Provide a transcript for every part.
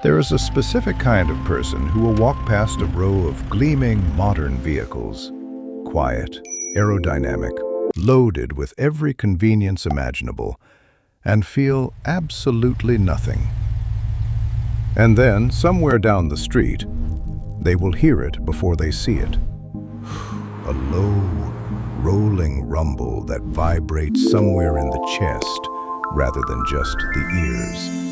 There is a specific kind of person who will walk past a row of gleaming modern vehicles, quiet, aerodynamic, loaded with every convenience imaginable, and feel absolutely nothing. And then, somewhere down the street, they will hear it before they see it. A low, rolling rumble that vibrates somewhere in the chest rather than just the ears.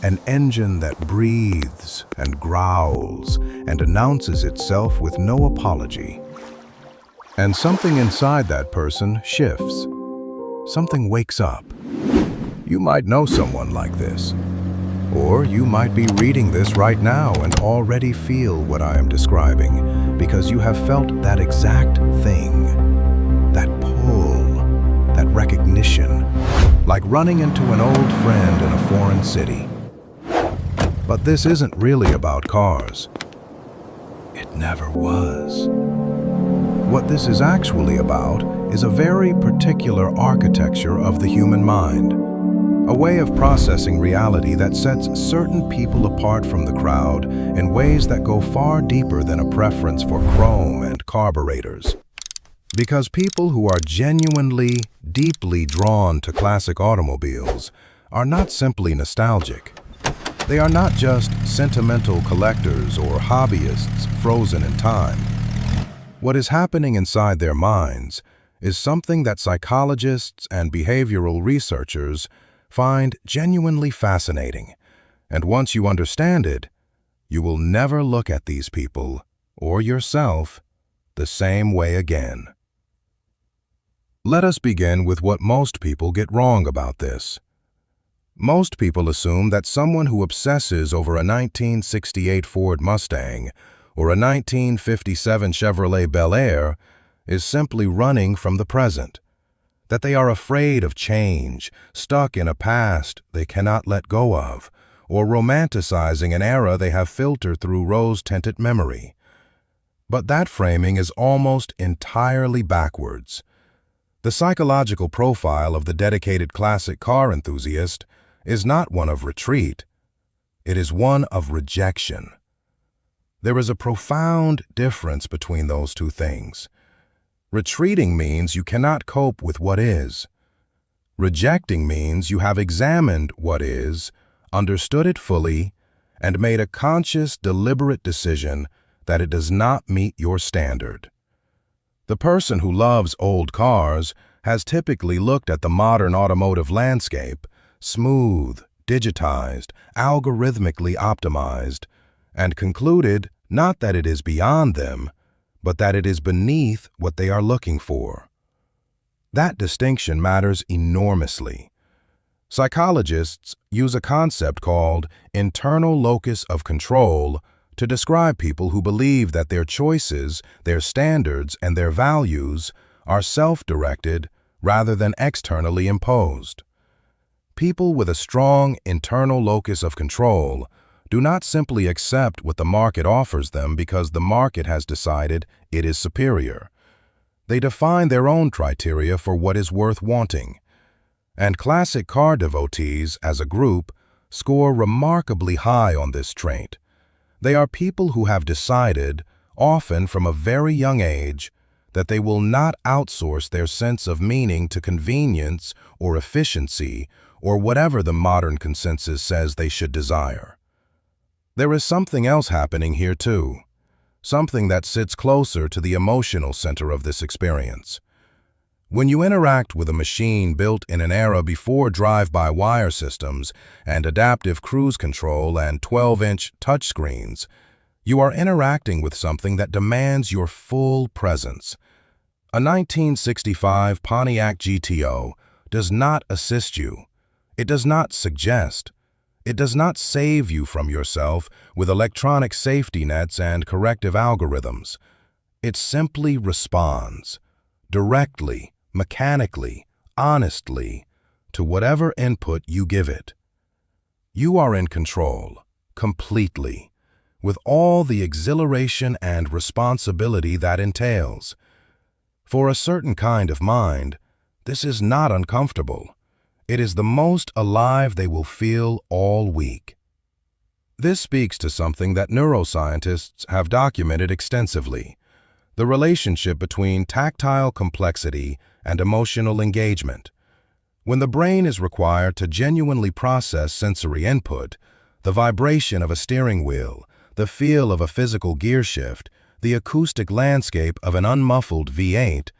An engine that breathes and growls and announces itself with no apology. And something inside that person shifts. Something wakes up. You might know someone like this. Or you might be reading this right now and already feel what I am describing because you have felt that exact thing. That pull, that recognition, like running into an old friend in a foreign city. But this isn't really about cars. It never was. What this is actually about is a very particular architecture of the human mind, a way of processing reality that sets certain people apart from the crowd in ways that go far deeper than a preference for chrome and carburetors. Because people who are genuinely, deeply drawn to classic automobiles are not simply nostalgic. They are not just sentimental collectors or hobbyists frozen in time. What is happening inside their minds is something that psychologists and behavioral researchers find genuinely fascinating. And once you understand it, you will never look at these people, or yourself, the same way again. Let us begin with what most people get wrong about this. Most people assume that someone who obsesses over a 1968 Ford Mustang or a 1957 Chevrolet Bel Air is simply running from the present, that they are afraid of change, stuck in a past they cannot let go of, or romanticizing an era they have filtered through rose-tinted memory. But that framing is almost entirely backwards. The psychological profile of the dedicated classic car enthusiast is not one of retreat. It is one of rejection. There is a profound difference between those two things. Retreating means you cannot cope with what is. Rejecting means you have examined what is, understood it fully, and made a conscious, deliberate decision that it does not meet your standard. The person who loves old cars has typically looked at the modern automotive landscape, smooth, digitized, algorithmically optimized, and concluded not that it is beyond them, but that it is beneath what they are looking for. That distinction matters enormously. Psychologists use a concept called internal locus of control to describe people who believe that their choices, their standards, and their values are self-directed rather than externally imposed. People with a strong internal locus of control do not simply accept what the market offers them because the market has decided it is superior. They define their own criteria for what is worth wanting. And classic car devotees, as a group, score remarkably high on this trait. They are people who have decided, often from a very young age, that they will not outsource their sense of meaning to convenience or efficiency or whatever the modern consensus says they should desire. There is something else happening here too, something that sits closer to the emotional center of this experience. When you interact with a machine built in an era before drive-by-wire systems and adaptive cruise control and 12-inch touchscreens, you are interacting with something that demands your full presence. A 1965 Pontiac GTO does not assist you. It does not suggest. It does not save you from yourself with electronic safety nets and corrective algorithms. It simply responds, directly, mechanically, honestly, to whatever input you give it. You are in control, completely, with all the exhilaration and responsibility that entails. For a certain kind of mind, this is not uncomfortable. It is the most alive they will feel all week. This speaks to something that neuroscientists have documented extensively: the relationship between tactile complexity and emotional engagement. When the brain is required to genuinely process sensory input, the vibration of a steering wheel, the feel of a physical gear shift, the acoustic landscape of an unmuffled V8,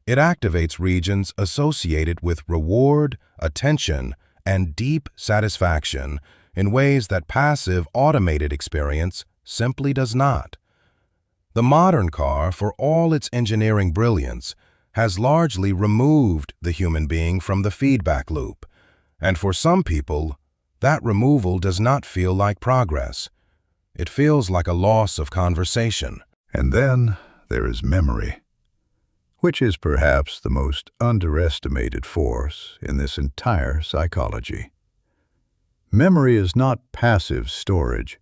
it activates regions associated with reward, attention, and deep satisfaction in ways that passive, automated experience simply does not. The modern car, for all its engineering brilliance, has largely removed the human being from the feedback loop, and for some people, that removal does not feel like progress. It feels like a loss of conversation. And then there is memory, which is perhaps the most underestimated force in this entire psychology. Memory is not passive storage.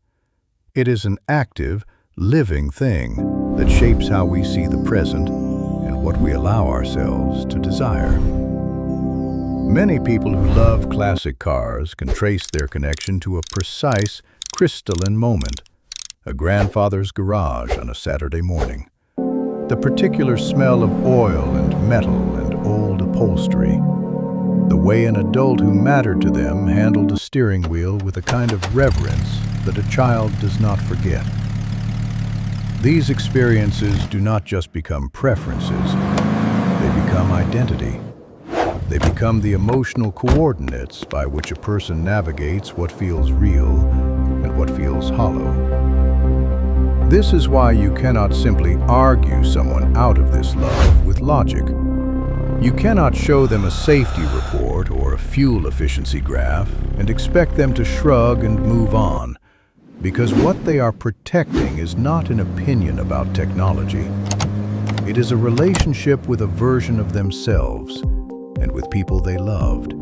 It is an active, living thing that shapes how we see the present and what we allow ourselves to desire. Many people who love classic cars can trace their connection to a precise, crystalline moment: a grandfather's garage on a Saturday morning. The particular smell of oil and metal and old upholstery. The way an adult who mattered to them handled a steering wheel with a kind of reverence that a child does not forget. These experiences do not just become preferences, they become identity. They become the emotional coordinates by which a person navigates what feels real and what feels hollow. This is why you cannot simply argue someone out of this love with logic. You cannot show them a safety report or a fuel efficiency graph and expect them to shrug and move on, because what they are protecting is not an opinion about technology. It is a relationship with a version of themselves and with people they loved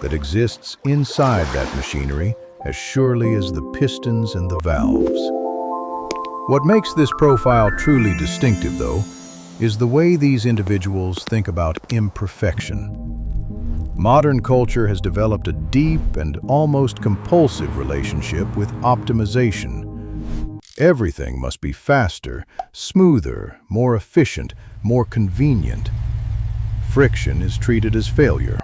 that exists inside that machinery as surely as the pistons and the valves. What makes this profile truly distinctive, though, is the way these individuals think about imperfection. Modern culture has developed a deep and almost compulsive relationship with optimization. Everything must be faster, smoother, more efficient, more convenient. Friction is treated as failure.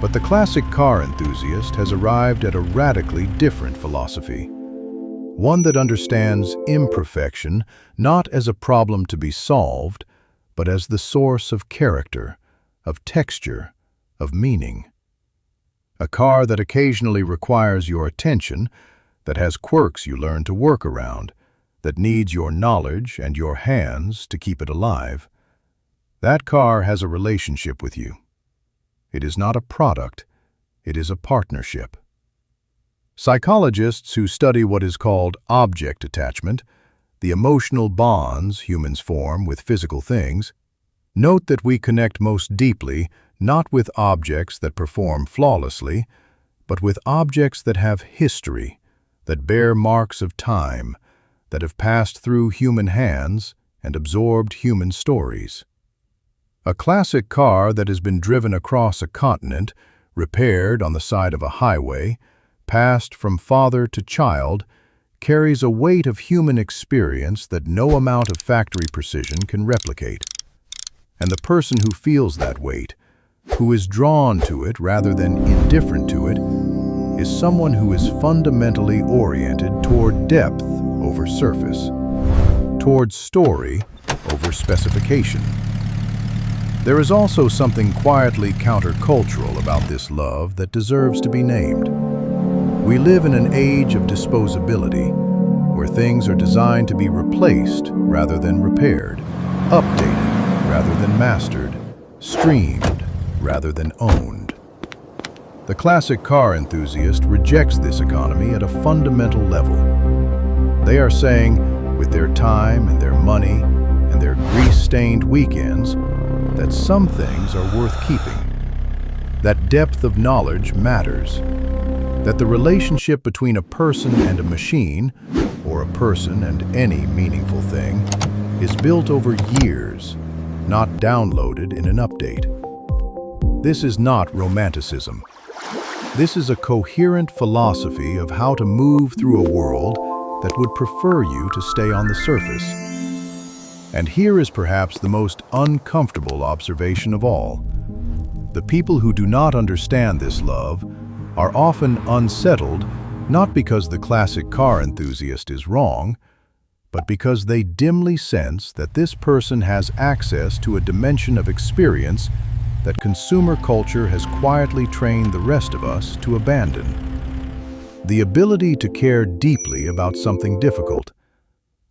But the classic car enthusiast has arrived at a radically different philosophy. One that understands imperfection not as a problem to be solved, but as the source of character, of texture, of meaning. A car that occasionally requires your attention, that has quirks you learn to work around, that needs your knowledge and your hands to keep it alive. That car has a relationship with you. It is not a product, it is a partnership. Psychologists who study what is called object attachment, the emotional bonds humans form with physical things, note that we connect most deeply not with objects that perform flawlessly, but with objects that have history, that bear marks of time, that have passed through human hands and absorbed human stories. A classic car that has been driven across a continent, repaired on the side of a highway, passed from father to child, carries a weight of human experience that no amount of factory precision can replicate. And the person who feels that weight, who is drawn to it rather than indifferent to it, is someone who is fundamentally oriented toward depth over surface, toward story over specification. There is also something quietly countercultural about this love that deserves to be named. We live in an age of disposability, where things are designed to be replaced rather than repaired, updated rather than mastered, streamed rather than owned. The classic car enthusiast rejects this economy at a fundamental level. They are saying, with their time and their money and their grease-stained weekends, that some things are worth keeping, that depth of knowledge matters, that the relationship between a person and a machine, or a person and any meaningful thing, is built over years, not downloaded in an update. This is not romanticism. This is a coherent philosophy of how to move through a world that would prefer you to stay on the surface. And here is perhaps the most uncomfortable observation of all. The people who do not understand this love are often unsettled, not because the classic car enthusiast is wrong, but because they dimly sense that this person has access to a dimension of experience that consumer culture has quietly trained the rest of us to abandon. The ability to care deeply about something difficult,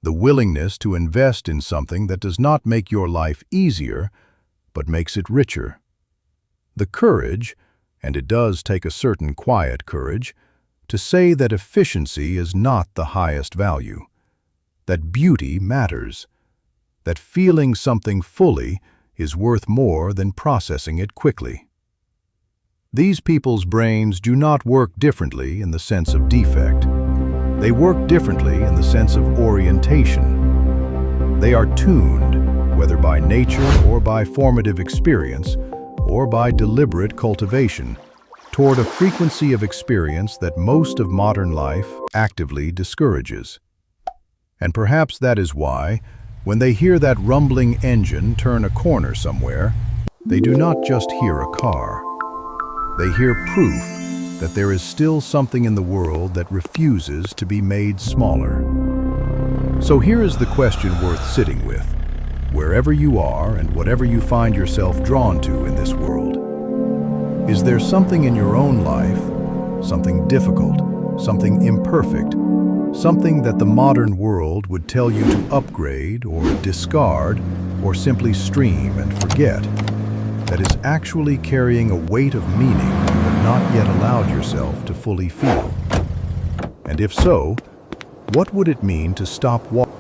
the willingness to invest in something that does not make your life easier, but makes it richer. The courage, and it does take a certain quiet courage, to say that efficiency is not the highest value, that beauty matters, that feeling something fully is worth more than processing it quickly. These people's brains do not work differently in the sense of defect. They work differently in the sense of orientation. They are tuned, whether by nature or by formative experience, or by deliberate cultivation, toward a frequency of experience that most of modern life actively discourages. And perhaps that is why, when they hear that rumbling engine turn a corner somewhere, they do not just hear a car. They hear proof that there is still something in the world that refuses to be made smaller. So here is the question worth sitting with, wherever you are and whatever you find yourself drawn to in this world. Is there something in your own life, something difficult, something imperfect, something that the modern world would tell you to upgrade or discard or simply stream and forget, that is actually carrying a weight of meaning you have not yet allowed yourself to fully feel? And if so, what would it mean to stop walking?